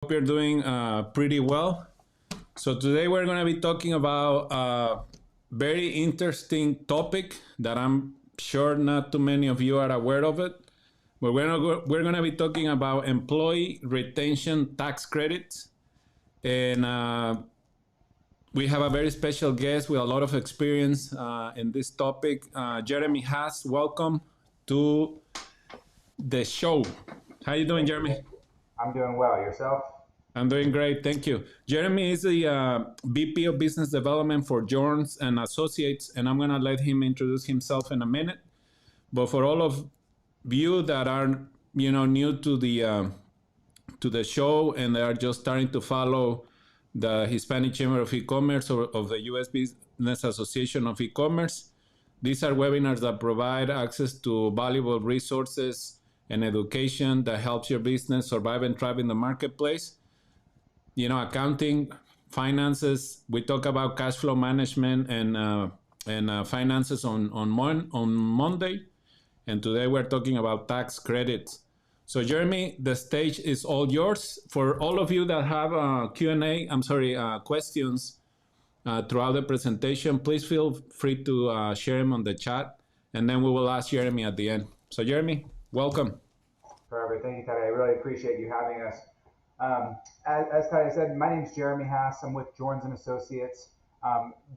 Hope you're doing pretty well. So today we're going to be talking about a very interesting topic that I'm sure not too many of you are aware of it. But we're going to be talking about employee retention tax credits, and we have a very special guest with a lot of experience in this topic. Jeremy Haas, welcome to the show. How you doing, Thank you. Jeremy? I'm doing well. Yourself? I'm doing great, thank you. Jeremy is the VP of Business Development for Jones and Associates, and I'm gonna let him introduce himself in a minute. But for all of you that are new to the show and they are just starting to follow the Hispanic Chamber of E-commerce or of the U.S. Business Association of E-commerce, these are webinars that provide access to valuable resources and education that helps your business survive and thrive in the marketplace. Accounting, finances. We talk about cash flow management and finances on Monday, and today we're talking about tax credits. So Jeremy, the stage is all yours. For all of you that have Q&A, questions throughout the presentation, please feel free to share them on the chat, and then we will ask Jeremy at the end. So Jeremy, welcome. Perfect. Thank you, Tade. I really appreciate you having us. As Tade said, my name is Jeremy Haas. I'm with Jorns and Associates.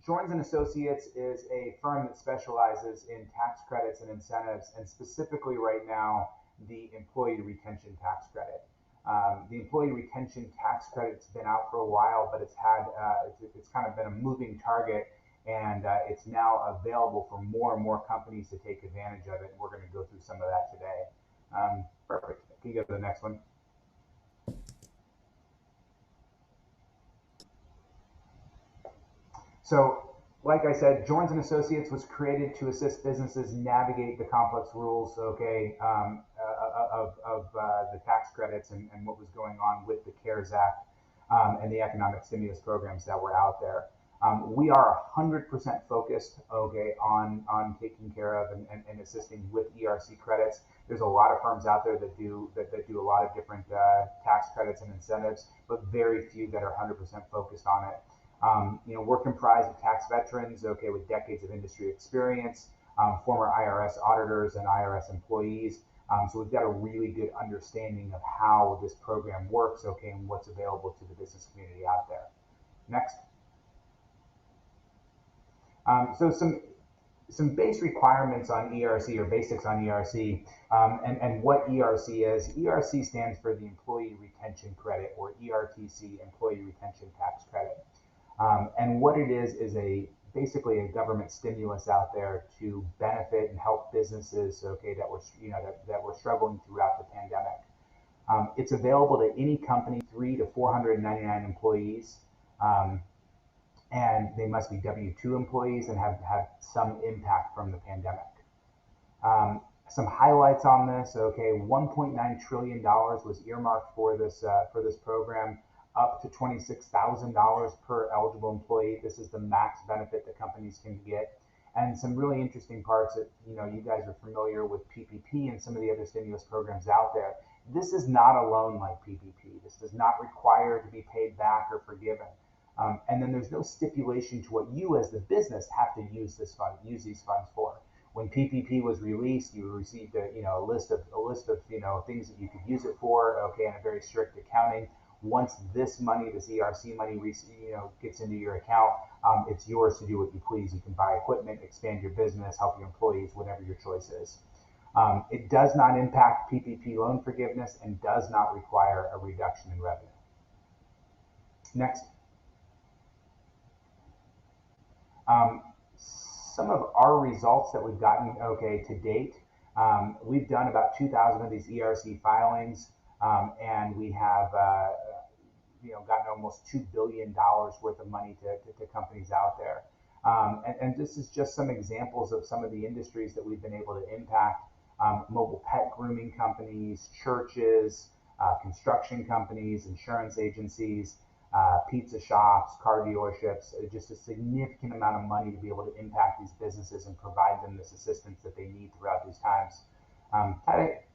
Jorns and Associates is a firm that specializes in tax credits and incentives, and specifically right now, the employee retention tax credit. The employee retention tax credit's been out for a while, but it's kind of been a moving target, and it's now available for more and more companies to take advantage of it. And we're going to go through some of that today. Perfect. Can you go to the next one? So, like I said, Joins and Associates was created to assist businesses navigate the complex rules, of the tax credits and what was going on with the CARES Act and the economic stimulus programs that were out there. We are 100% focused, on taking care of and assisting with ERC credits. There's a lot of firms out there that do a lot of different tax credits and incentives, but very few that are 100% focused on it. We're comprised of tax veterans, with decades of industry experience, former IRS auditors and IRS employees. So we've got a really good understanding of how this program works, and what's available to the business community out there. Next. So some base requirements on ERC, or basics on ERC, and what ERC is. ERC stands for the Employee Retention Credit, or ERTC, Employee Retention Tax Credit. And what it is basically a government stimulus out there to benefit and help businesses, that were struggling throughout the pandemic. It's available to any company, 3 to 499 employees, and they must be W-2 employees and have had some impact from the pandemic. Some highlights on this, $1.9 trillion was earmarked for this program, up to $26,000 per eligible employee. This is the max benefit that companies can get. And some really interesting parts that, you guys are familiar with PPP and some of the other stimulus programs out there. This is not a loan like PPP. This does not require to be paid back or forgiven. And then there's no stipulation to what you as the business have to use these funds for. When PPP was released, you received a list of things that you could use it for, and a very strict accounting. Once this ERC money, gets into your account, it's yours to do what you please. You can buy equipment, expand your business, help your employees, whatever your choice is. It does not impact PPP loan forgiveness and does not require a reduction in revenue. Next. Some of our results that we've gotten, to date. We've done about 2,000 of these ERC filings, and we have gotten almost $2 billion worth of money to companies out there. And this is just some examples of some of the industries that we've been able to impact. Mobile pet grooming companies, churches, construction companies, insurance agencies, pizza shops, car dealerships, just a significant amount of money to be able to impact these businesses and provide them this assistance that they need throughout these times.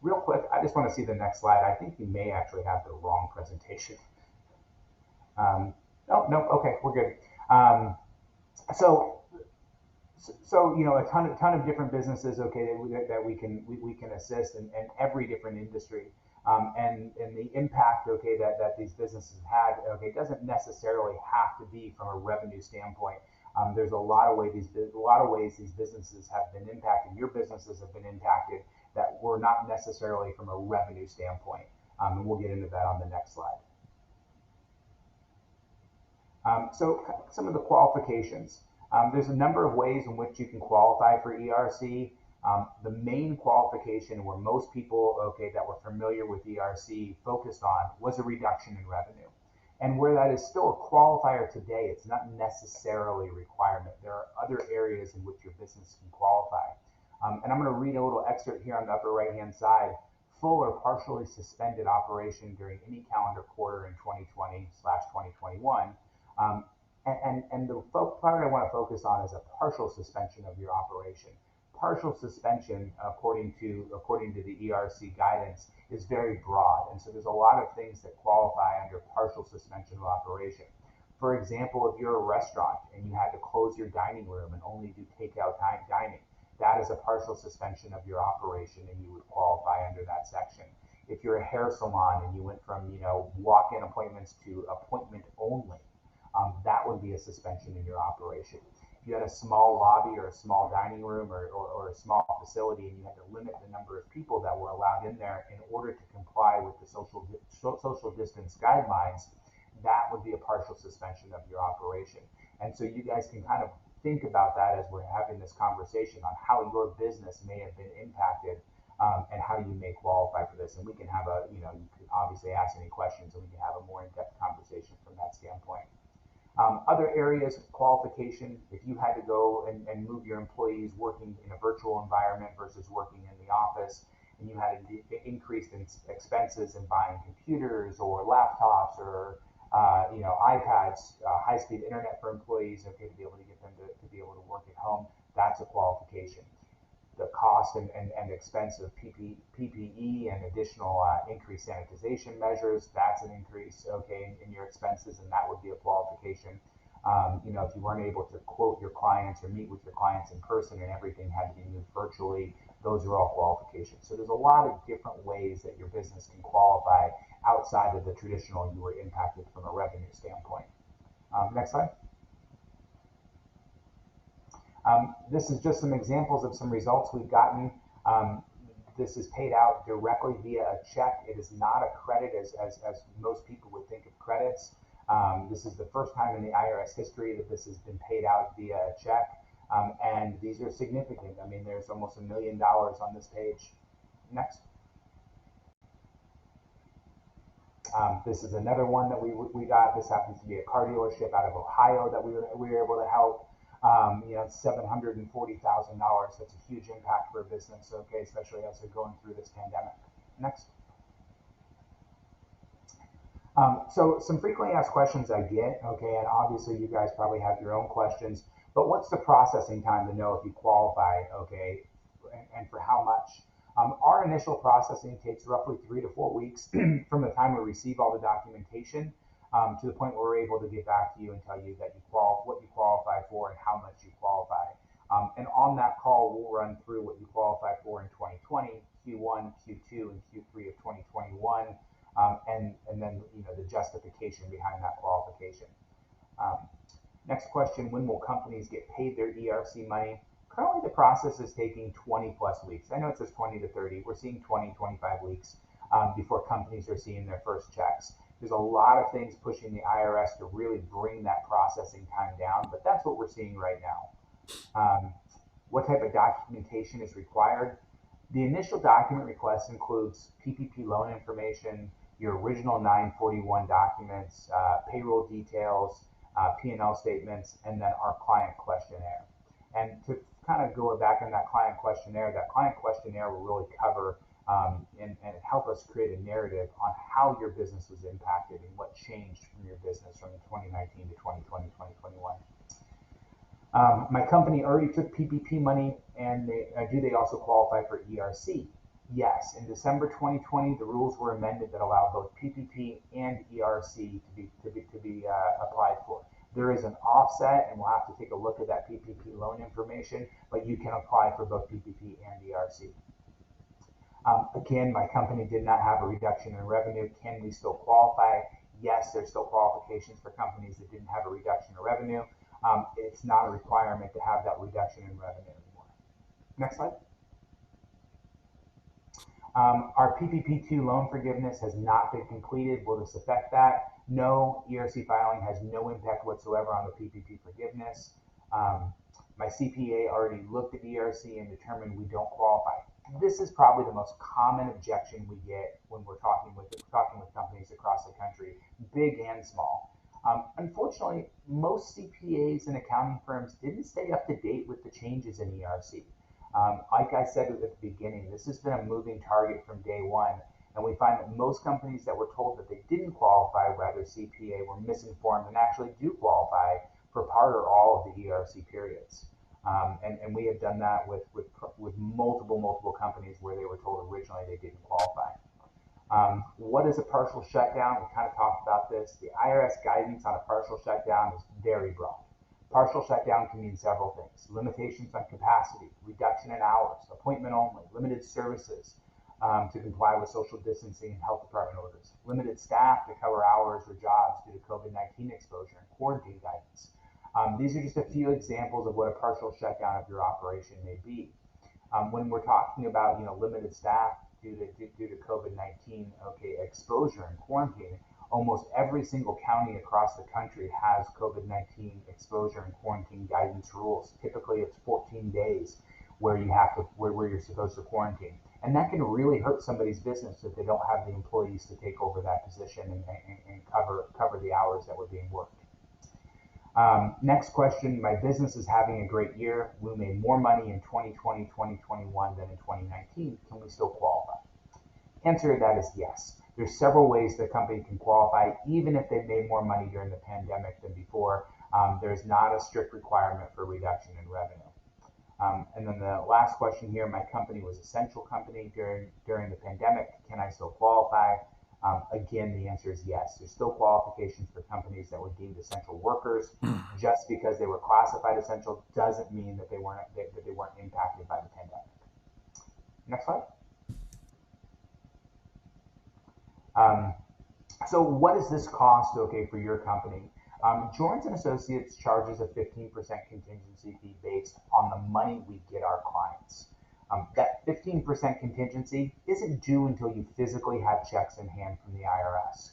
Real quick, I just want to see the next slide. I think you may actually have the wrong presentation. No, no, okay, we're good. Um, so, a ton of different businesses, okay, that we can assist in every different industry, and the impact, okay, that these businesses had, okay, doesn't necessarily have to be from a revenue standpoint. There's a lot of ways these businesses have been impacted. Your businesses have been impacted that were not necessarily from a revenue standpoint, and we'll get into that on the next slide. So some of the qualifications. There's a number of ways in which you can qualify for ERC. The main qualification where most people, okay, that were familiar with ERC focused on was a reduction in revenue. And where that is still a qualifier today, it's not necessarily a requirement. There are other areas in which your business can qualify. And I'm going to read a little excerpt here on the upper right-hand side. Full or partially suspended operation during any calendar quarter in 2020/2021. Um, and the part I want to focus on is a partial suspension of your operation. Partial suspension, according to the ERC guidance, is very broad, and so there's a lot of things that qualify under partial suspension of operation. For example, if you're a restaurant and you had to close your dining room and only do takeout dining, that is a partial suspension of your operation, and you would qualify under that section. If you're a hair salon and you went from walk-in appointments to appointment only, that would be a suspension in your operation. If you had a small lobby or a small dining room or a small facility and you had to limit the number of people that were allowed in there in order to comply with the social distance guidelines, that would be a partial suspension of your operation. And so you guys can kind of think about that as we're having this conversation on how your business may have been impacted, and how you may qualify for this. And we can have you can obviously ask any questions and we can have a more in-depth conversation from that standpoint. Other areas of qualification, if you had to go and move your employees working in a virtual environment versus working in the office, and you had increased expenses in buying computers or laptops or iPads, high-speed internet for employees, okay, to be able to get them to be able to work at home, that's a qualification. The cost and expense of PPE and additional increased sanitization measures, that's an increase, okay, in your expenses, and that would be a qualification. If you weren't able to quote your clients or meet with your clients in person and everything had to be moved virtually, those are all qualifications. So there's a lot of different ways that your business can qualify outside of the traditional you were impacted from a revenue standpoint. Next slide. This is just some examples of some results we've gotten. This is paid out directly via a check. It is not a credit as most people would think of credits. This is the first time in the IRS history that this has been paid out via a check. And these are significant. I mean, there's almost $1 million on this page. Next. This is another one that we got. This happens to be a car dealership out of Ohio that we were able to help. $740,000. That's a huge impact for a business, okay, especially as they're going through this pandemic. Next. So some frequently asked questions I get, okay, and obviously you guys probably have your own questions, but what's the processing time to know if you qualify, okay, and for how much? Our initial processing takes roughly 3 to 4 weeks from the time we receive all the documentation to the point where we're able to get back to you and tell you that what you qualify for and how much you qualify. And on that call, we'll run through what you qualify for in 2020, Q1, Q2, and Q3 of 2021, and then the justification behind that qualification. Next question: when will companies get paid their ERC money? Currently, the process is taking 20 plus weeks. I know it says 20 to 30. We're seeing 20, 25 weeks before companies are seeing their first checks. There's a lot of things pushing the IRS to really bring that processing time down, but that's what we're seeing right now. What type of documentation is required? The initial document request includes PPP loan information, your original 941 documents, payroll details, P&L statements, and then our client questionnaire. And to kind of go back in that client questionnaire will really cover and help us create a narrative on how your business was impacted and what changed from your business from 2019 to 2020, 2021. My company already took PPP money, and do they also qualify for ERC? Yes, in December 2020, the rules were amended that allow both PPP and ERC to be applied for. There is an offset, and we'll have to take a look at that PPP loan information, but you can apply for both PPP and ERC. Again, my company did not have a reduction in revenue. Can we still qualify? Yes, there's still qualifications for companies that didn't have a reduction in revenue. It's not a requirement to have that reduction in revenue anymore. Next slide. Our PPP2 loan forgiveness has not been completed. Will this affect that? No, ERC filing has no impact whatsoever on the PPP forgiveness. My CPA already looked at ERC and determined we don't qualify. This is probably the most common objection we get when we're talking with companies across the country, big and small. Unfortunately, most CPAs and accounting firms didn't stay up to date with the changes in ERC. Like I said at the beginning, this has been a moving target from day one, and we find that most companies that were told that they didn't qualify by their CPA were misinformed and actually do qualify for part or all of the ERC periods. And we have done that with multiple companies where they were told originally they didn't qualify. What is a partial shutdown? We kind of talked about this. The IRS guidance on a partial shutdown is very broad. Partial shutdown can mean several things: limitations on capacity, reduction in hours, appointment only, limited services to comply with social distancing and health department orders, limited staff to cover hours or jobs due to COVID-19 exposure, and quarantine guidance. These are just a few examples of what a partial shutdown of your operation may be. When we're talking about limited staff due to COVID-19 exposure and quarantine, almost every single county across the country has COVID-19 exposure and quarantine guidance rules. Typically, it's 14 days where you're supposed to quarantine, and that can really hurt somebody's business if they don't have the employees to take over that position and cover the hours that were being worked. Next question: my business is having a great year. We made more money in 2020, 2021 than in 2019. Can we still qualify? Answer to that is yes. There's several ways the company can qualify, even if they've made more money during the pandemic than before. There's not a strict requirement for reduction in revenue. And then the last question here: my company was essential company during the pandemic. Can I still qualify? Again, the answer is yes. There's still qualifications for companies that were deemed essential workers. Just because they were classified essential doesn't mean that they weren't impacted by the pandemic. Next slide. So what does this cost, for your company? Jorns & Associates charges a 15% contingency fee based on the money we get our clients. That 15% contingency isn't due until you physically have checks in hand from the IRS.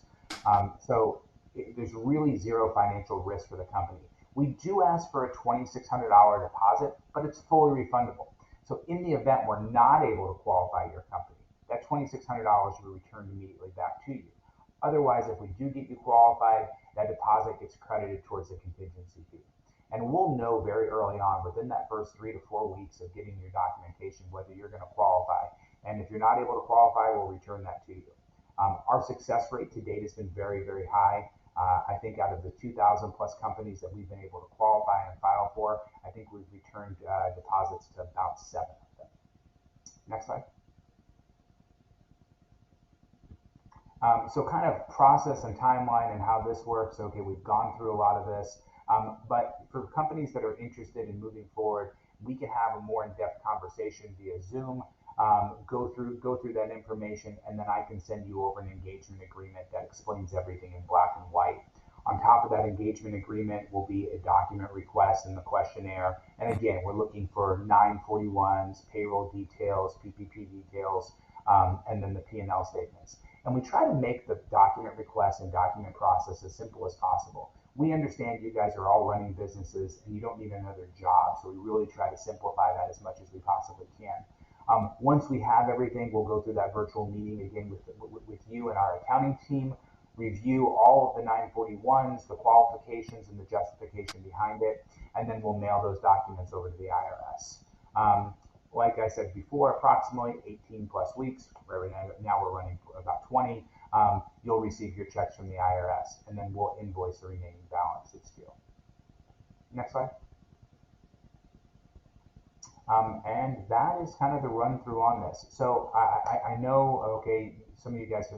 So there's really zero financial risk for the company. We do ask for a $2,600 deposit, but it's fully refundable. So in the event we're not able to qualify your company, that $2,600 will be returned immediately back to you. Otherwise, if we do get you qualified, that deposit gets credited towards the contingency fee. And we'll know very early on, within that first 3 to 4 weeks of getting your documentation, whether you're going to qualify. And if you're not able to qualify, we'll return that to you. Our success rate to date has been very, very high. I think out of the 2,000 plus companies that we've been able to qualify and file for, I think we've returned deposits to about 7 of them. Next slide. So kind of process and timeline and how this works. We've gone through a lot of this, but for companies that are interested in moving forward, we can have a more in-depth conversation via Zoom, go through that information, and then I can send you over an engagement agreement that explains everything in black and white. On top of that engagement agreement will be a document request and the questionnaire. And again, we're looking for 941s, payroll details, PPP details, and then the P&L statements. And we try to make the document request and document process as simple as possible. We understand you guys are all running businesses and you don't need another job, so we really try to simplify that as much as we possibly can. Once we have everything, we'll go through that virtual meeting again with you and our accounting team, review all of the 941s, the qualifications, and the justification behind it, and then we'll mail those documents over to the IRS. Like I said before, approximately 18 plus weeks, where now we're running about 20, you'll receive your checks from the IRS, and then we'll invoice the remaining balance that's due. Next slide. And that is kind of the run through on this. So I know, okay, some of you guys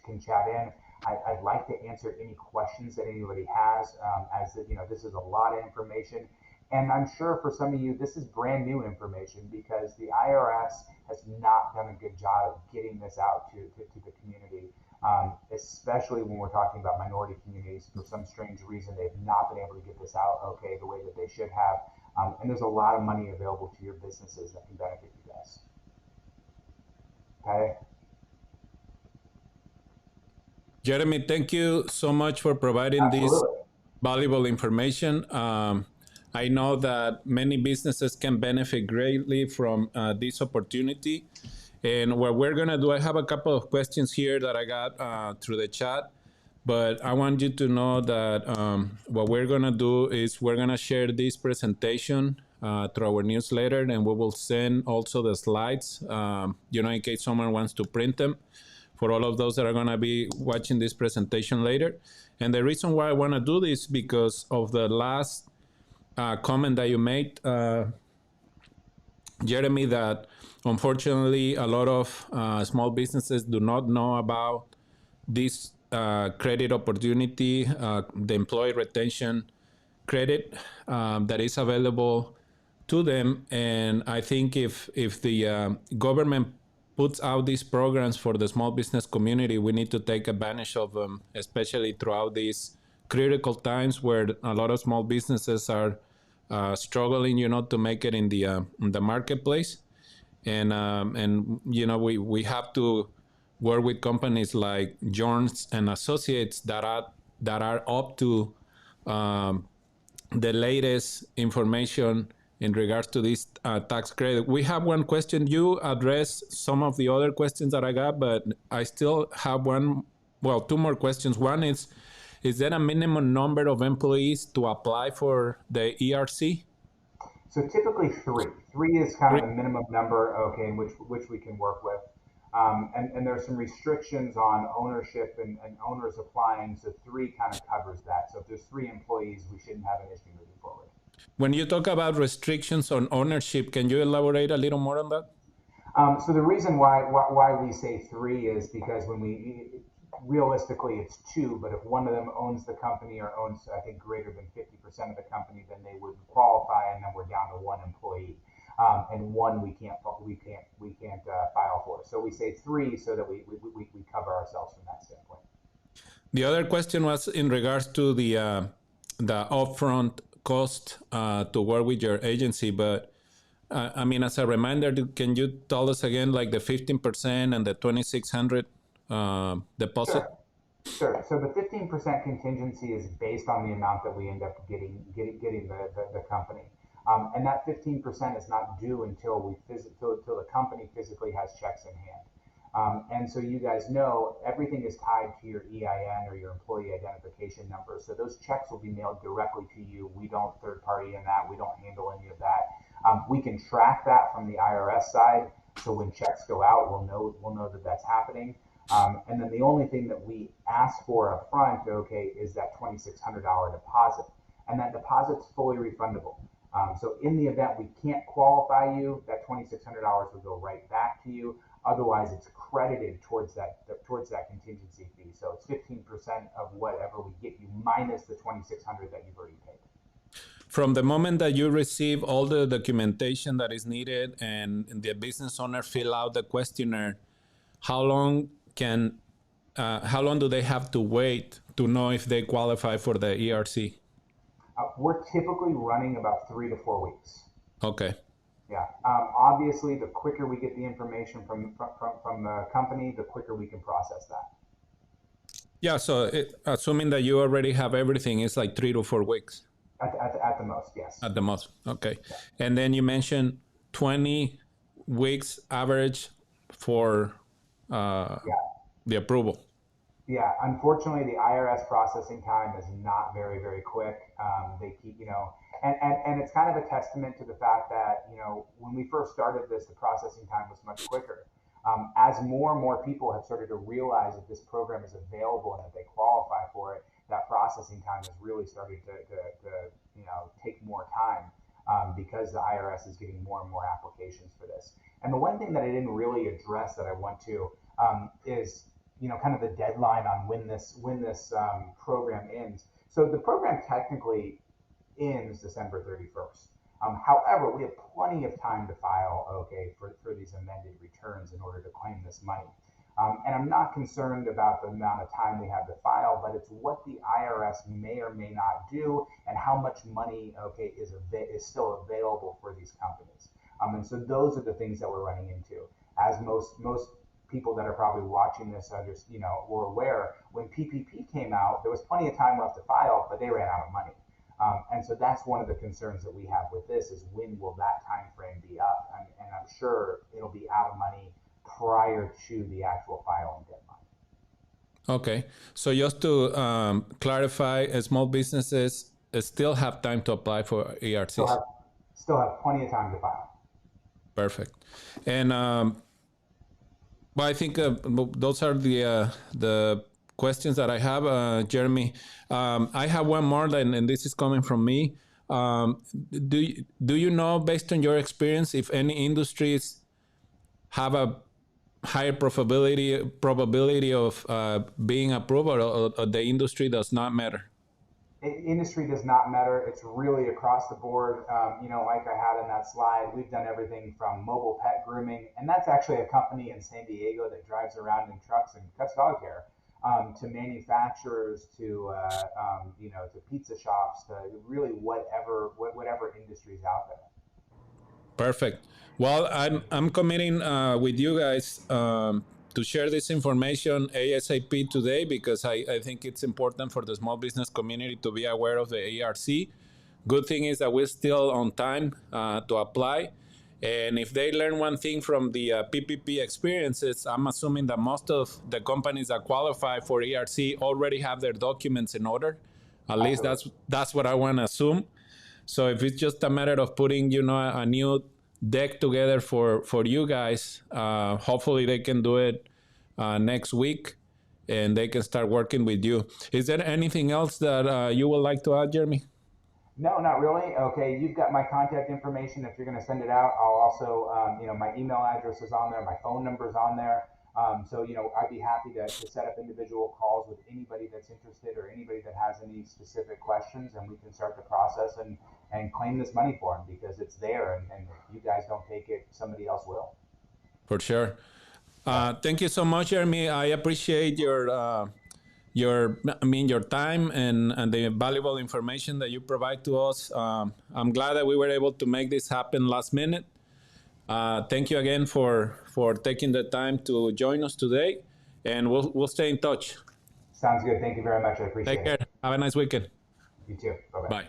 can chat in. I'd like to answer any questions that anybody has, as you know, this is a lot of information. And I'm sure for some of you, this is brand new information because the IRS has not done a good job of getting this out to the community, especially when we're talking about minority communities. For some strange reason, they've not been able to get this out, okay, the way that they should have. And there's a lot of money available to your businesses that can benefit you guys. Okay. Jeremy, thank you so much for providing this Absolutely. valuable information. I know that many businesses can benefit greatly from this opportunity. And what we're going to do, I have a couple of questions here that I got through the chat. But I want you to know that what we're going to do is we're going to share this presentation through our newsletter, and we will send also the slides, in case someone wants to print them for all of those that are going to be watching this presentation later. And the reason why I want to do this because of the last comment that you made, Jeremy, that unfortunately a lot of small businesses do not know about this credit opportunity, the employee retention credit that is available to them. And I think if the government puts out these programs for the small business community, we need to take advantage of them, especially throughout these critical times where a lot of small businesses are struggling, to make it in the marketplace. And we have to work with companies like Jones and Associates that are up to the latest information in regards to this tax credit. We have one question. You addressed some of the other questions that I got, but I still have two more questions. One is there a minimum number of employees to apply for the ERC? So typically three. Three is kind of the minimum number, okay, in which we can work with. And there's some restrictions on ownership and owners applying. So three kind of covers that. So if there's 3 employees, we shouldn't have an issue moving forward. When you talk about restrictions on ownership, can you elaborate a little more on that? So the reason why we say 3 is because when realistically it's 2, but if one of them owns the company or owns, I think, greater than 50% of the company, then they would qualify, and then we're down to 1 employee. And 1 we can't file for. So we say 3 so that we cover ourselves from that standpoint. The other question was in regards to the upfront cost to work with your agency, but as a reminder, can you tell us again, like the 15% and the 2,600 deposit? Sure. So the 15% contingency is based on the amount that we end up getting the company. And that 15% is not due until till the company physically has checks in hand. And so you guys know everything is tied to your EIN or your employee identification number. So those checks will be mailed directly to you. We don't third party in that. We don't handle any of that. We can track that from the IRS side. So when checks go out, we'll know that that's happening. And then the only thing that we ask for up front, okay, is that $2,600 deposit. And that deposit's fully refundable. So in the event we can't qualify you, that $2,600 will go right back to you. Otherwise, it's credited towards that contingency fee. So it's 15% of whatever we get you minus the $2,600 that you've already paid. From the moment that you receive all the documentation that is needed and the business owner fill out the questionnaire, how long do they have to wait to know if they qualify for the ERC? We're typically running about 3 to 4 weeks. Okay. Yeah. Obviously, the quicker we get the information from the company, the quicker we can process that. Yeah. So assuming that you already have everything, it's like 3 to 4 weeks. At the most, yes. At the most. Okay. Yeah. And then you mentioned 20 weeks average for the approval. Yeah, unfortunately, the IRS processing time is not very, very quick. They keep, and it's kind of a testament to the fact that, when we first started this, the processing time was much quicker. As more and more people have started to realize that this program is available and that they qualify for it, that processing time has really started to take more time. because the IRS is getting more and more applications for this. And the one thing that I didn't really address that I want to is, kind of the deadline on when this program ends. So the program technically ends December 31st. However, we have plenty of time to file, for these amended returns in order to claim this money. And I'm not concerned about the amount of time we have to file, but it's what the IRS may or may not do and how much money, is still available for these companies. And so those are the things that we're running into. As most people that are probably watching this were aware, when PPP came out, there was plenty of time left to file, but they ran out of money. And so that's one of the concerns that we have with this is when will that time frame be up? And I'm sure it'll be out of money prior to the actual filing deadline. Okay. So just to clarify, small businesses still have time to apply for ERCs? Still have plenty of time to file. Perfect. And well, I think those are the questions that I have, Jeremy. I have one more, and this is coming from me. Do you know, based on your experience, if any industries have a higher probability of being approved, or the industry does not matter? Industry does not matter. It's really across the board. Like I had in that slide, we've done everything from mobile pet grooming, and that's actually a company in San Diego that drives around in trucks and cuts dog hair, to manufacturers, to pizza shops, to really whatever industry's out there. Perfect. Well, I'm committing with you guys to share this information ASAP today, because I think it's important for the small business community to be aware of the ERC. Good thing is that we're still on time to apply. And if they learn one thing from the PPP experiences, I'm assuming that most of the companies that qualify for ERC already have their documents in order. At least that's what I want to assume. So if it's just a matter of putting, a new deck together for you guys, hopefully they can do it next week, and they can start working with you. Is there anything else that you would like to add, Jeremy? No, not really. Okay, you've got my contact information. If you're going to send it out, I'll also, my email address is on there, my phone number's on there. So I'd be happy to set up individual calls with anybody that's interested or anybody that has any specific questions, and we can start the process and claim this money for them, because it's there, and if you guys don't take it, somebody else will. For sure. Thank you so much, Jeremy. I appreciate your time and the valuable information that you provide to us. I'm glad that we were able to make this happen last minute. Thank you again for taking the time to join us today, and we'll stay in touch. Sounds good. Thank you very much. I appreciate it. Take care. Have a nice weekend. You too. Bye-bye. Bye.